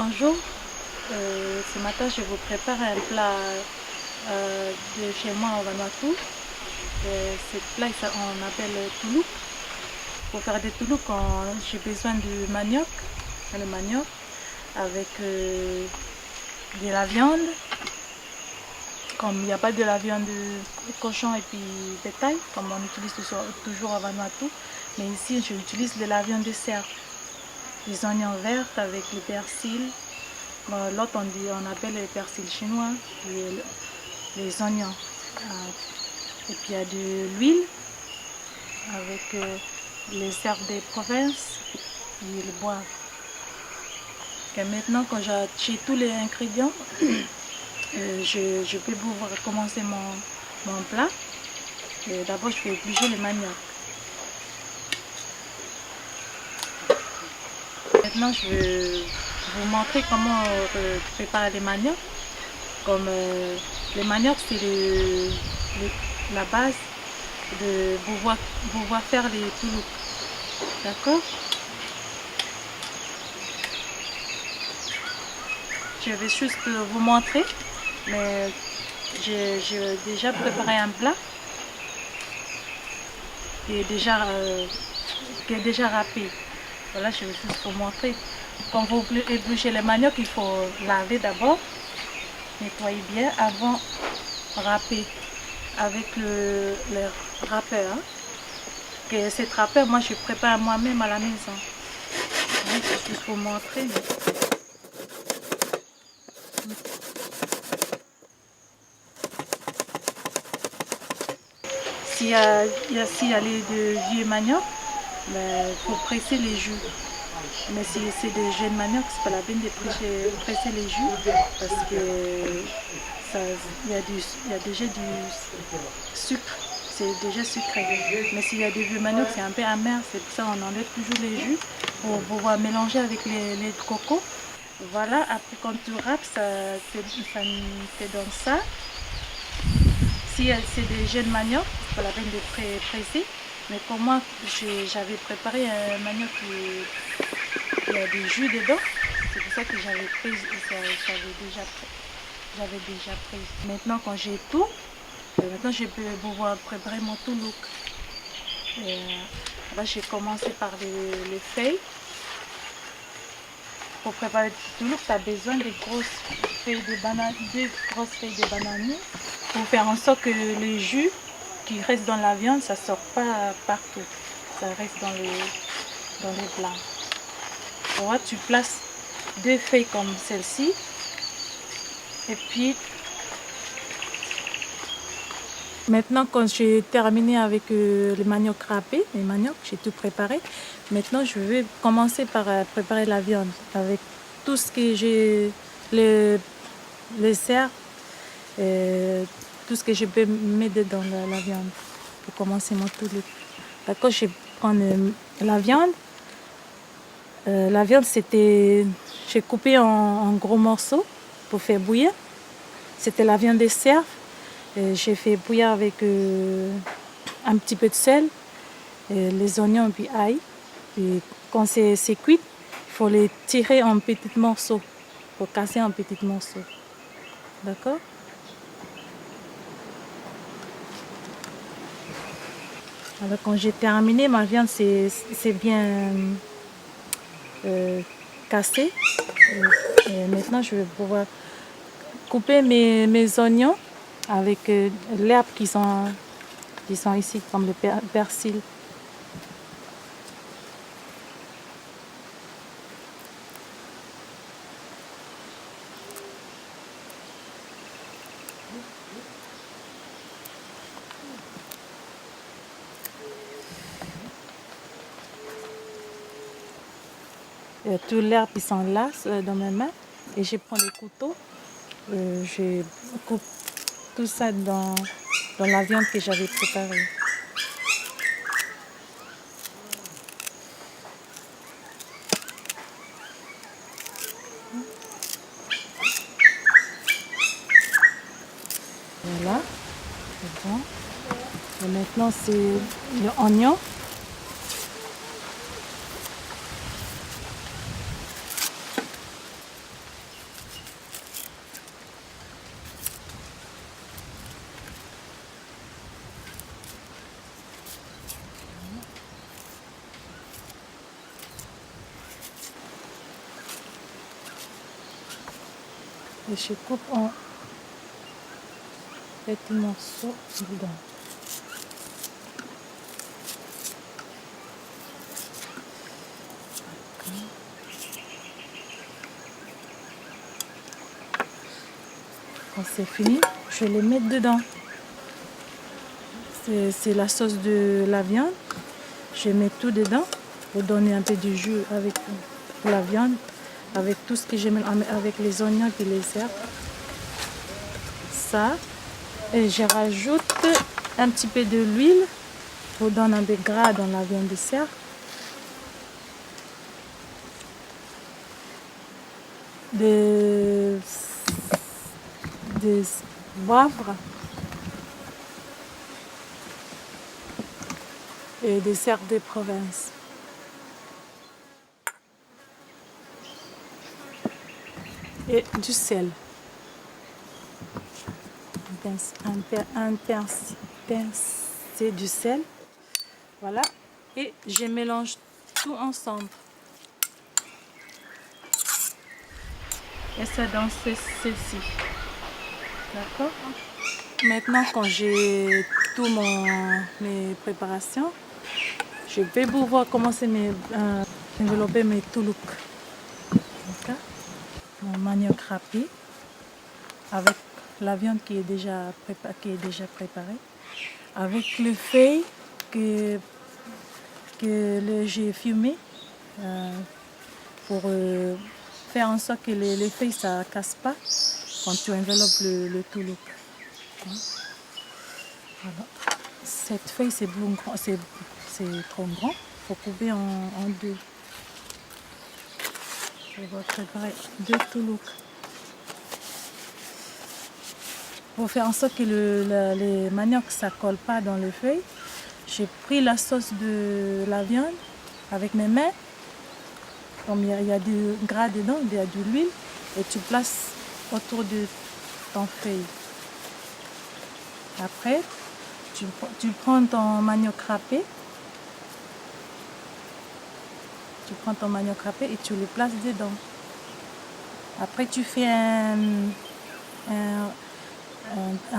Bonjour, ce matin je vous prépare un plat de chez moi au Vanuatu. Ce plat on appelle touloup. Pour faire des touloup, j'ai besoin du manioc, le manioc avec de la viande. Comme il n'y a pas de la viande de cochon et puis bétail, comme on utilise toujours au Vanuatu, mais ici j'utilise de la viande de cerf. Les oignons verts avec le persil. Bon, l'autre on appelle le persil chinois, les oignons. Et puis il y a de l'huile avec les herbes des provinces et le bois. Et maintenant quand j'ai tous les ingrédients, je peux pouvoir commencer mon plat. D'abord je vais éplucher le manioc. Maintenant je vais vous montrer comment préparer les manioc. Comme les manioc c'est la base de pouvoir faire les touloup. D'accord? Je vais juste vous montrer, mais j'ai déjà préparé un plat qui est déjà râpé. Voilà, je vais juste vous montrer. Quand vous épluchez les manioc, il faut laver d'abord, nettoyer bien avant râper avec le râpeur. Hein. Cette râpeur, moi je prépare moi-même à la maison. Je vais juste vous montrer. S'il y a les vieux manioc, il faut presser les jus. Mais si c'est des jeunes manioc, c'est pas la peine de presser les jus parce que il y a déjà du sucre, c'est déjà sucré. Mais s'il y a des vieux manioc, c'est un peu amer, c'est pour ça qu'on enlève toujours les jus pour pouvoir mélanger avec les lait de coco. Voilà, après quand tu râpes, ça te donne ça. Si c'est des jeunes manioc, c'est pas la peine de presser. Mais pour moi, j'avais préparé un manioc qui a du jus dedans. C'est pour ça que j'avais déjà pris. Maintenant, quand j'ai tout, maintenant je peux pouvoir préparer mon touloup. Là, j'ai commencé par les feuilles. Pour préparer le touloup, tu as besoin de grosses feuilles de banane, pour faire en sorte que le jus qui reste dans la viande, ça ne sort pas partout. Ça reste dans les plats. Voilà, tu places 2 feuilles comme celle-ci. Et puis, maintenant quand j'ai terminé avec le manioc râpé, les manioc, j'ai tout préparé. Maintenant, je vais commencer par préparer la viande avec tout ce que j'ai, les herbes, tout ce que je peux mettre dans la viande pour commencer mon touloup. D'accord, je prends la viande. La viande, j'ai coupé en gros morceaux pour faire bouillir. C'était la viande de cerf. J'ai fait bouillir avec un petit peu de sel, les oignons et puis ail. Et quand c'est cuit, il faut les tirer en petits morceaux, pour casser en petits morceaux. D'accord? Alors quand j'ai terminé, ma viande c'est bien cassée. Et maintenant, je vais pouvoir couper mes oignons avec l'herbe qui sont ici, comme le persil. Tout l'herbe qui sont là dans mes mains et je prends les couteaux, je coupe tout ça dans la viande que j'avais préparée. Voilà, c'est bon. Et maintenant c'est l'oignon. Et je coupe en petits morceaux dedans. Quand c'est fini, je vais les mettre dedans. C'est la sauce de la viande. Je mets tout dedans pour donner un peu de jus avec la viande, avec tout ce que j'aime, avec les oignons et les herbes. Ça. Et je rajoute un petit peu de l'huile pour donner un peu de gras dans la viande de cerf. Des poivres et des herbes de province. Et du sel. Un pincé du sel. Voilà. Et je mélange tout ensemble. Et ça dans ceci. D'accord? Maintenant, quand j'ai tout mes préparations, je vais pouvoir commencer à développer mes toulouks. D'accord? Mon manioc râpé avec la viande qui est déjà préparée, avec les feuilles que j'ai fumées pour faire en sorte que les feuilles ça casse pas quand tu enveloppes le toulouk. Voilà. Cette feuille c'est trop grand, il faut couper en deux. Je vais préparer 2 toulouks. Pour faire en sorte que les manioc ça colle pas dans les feuilles, j'ai pris la sauce de la viande avec mes mains. Comme il y a du gras dedans, il y a de l'huile, et tu places autour de ton feuille. Après, tu prends ton manioc râpé. Et tu le places dedans. Après, tu fais un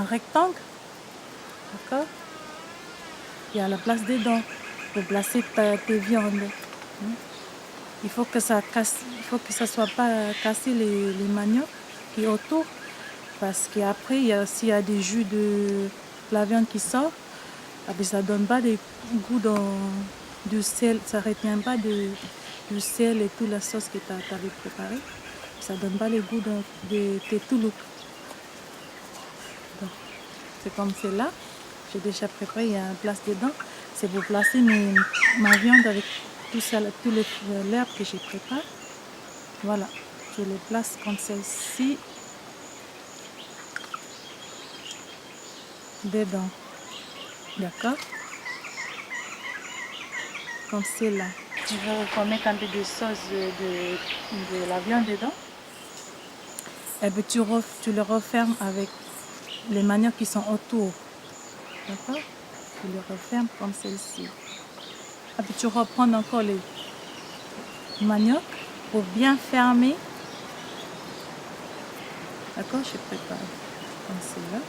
rectangle. D'accord? Il y a la place dedans pour placer tes viandes. Il faut que ça soit pas cassé les manioc qui est autour. Parce qu'après, s'il y a des jus de la viande qui sort, ça ne donne pas des goûts du sel, ça ne retient pas du sel et toute la sauce que tu avais préparée. Ça ne donne pas le goût de tes toulouks. C'est comme cela. J'ai déjà préparé, il y a une place dedans. C'est pour placer ma viande avec tout l'herbe que j'ai préparé. Voilà, je les place comme celle-ci. Dedans. D'accord? Comme cela. Je vais remettre un peu de sauce de la viande dedans. Et puis tu le refermes avec les manioc qui sont autour. D'accord? Tu le refermes comme celle-ci. Et puis tu reprends encore les manioc pour bien fermer. D'accord? Je prépare comme cela.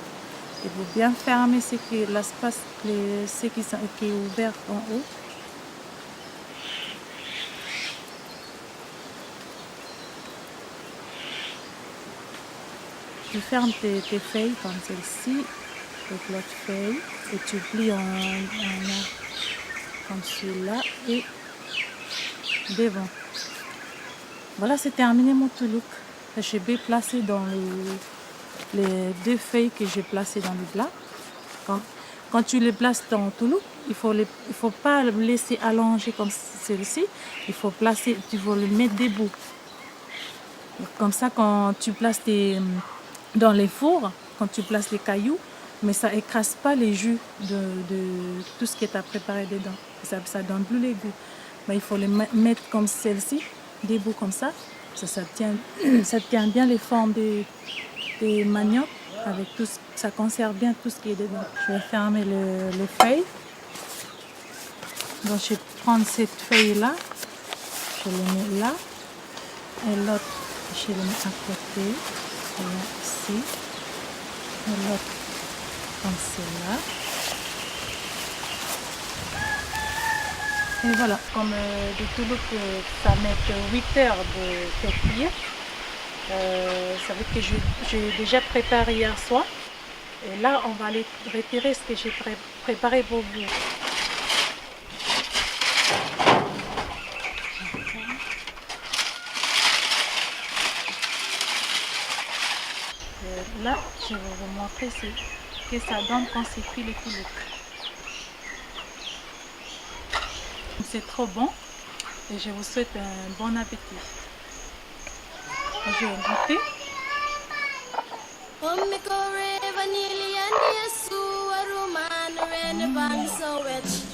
Et pour bien fermer l'espace qui est ouvert en haut. Tu fermes tes feuilles comme celle-ci, avec l'autre feuille, et tu plies en comme celui-là et devant. Voilà, c'est terminé mon toulouk. Je vais placer dans les 2 feuilles que j'ai placées dans le plat. Quand tu les places dans le toulouk, il faut pas le laisser allonger comme celui-ci. Tu vas le mettre debout. Comme ça, quand tu places dans les fours, quand tu places les cailloux, mais ça écrase pas les jus de tout ce que tu as préparé dedans. Ça donne plus les goûts. Mais il faut les mettre comme celle-ci, debout comme ça. Ça tient bien les formes des manioc, avec ça conserve bien tout ce qui est dedans. Je vais fermer les feuilles. Donc je vais prendre cette feuille-là, je le mets là, et l'autre, je le mets à côté. Là, ici. Et l'autre comme celle-là. Et voilà, comme des touloupes, ça met 8 heures de faire cuire. Ça veut dire que j'ai déjà préparé hier soir. Et là, on va aller retirer ce que j'ai préparé pour vous. Là, je vais vous montrer ce que ça donne quand c'est cuit les touloupes. C'est trop bon et je vous souhaite un bon appétit. Je vais goûter. Omiko Reva Nili and Yesu Aruman Ren Bang so rich.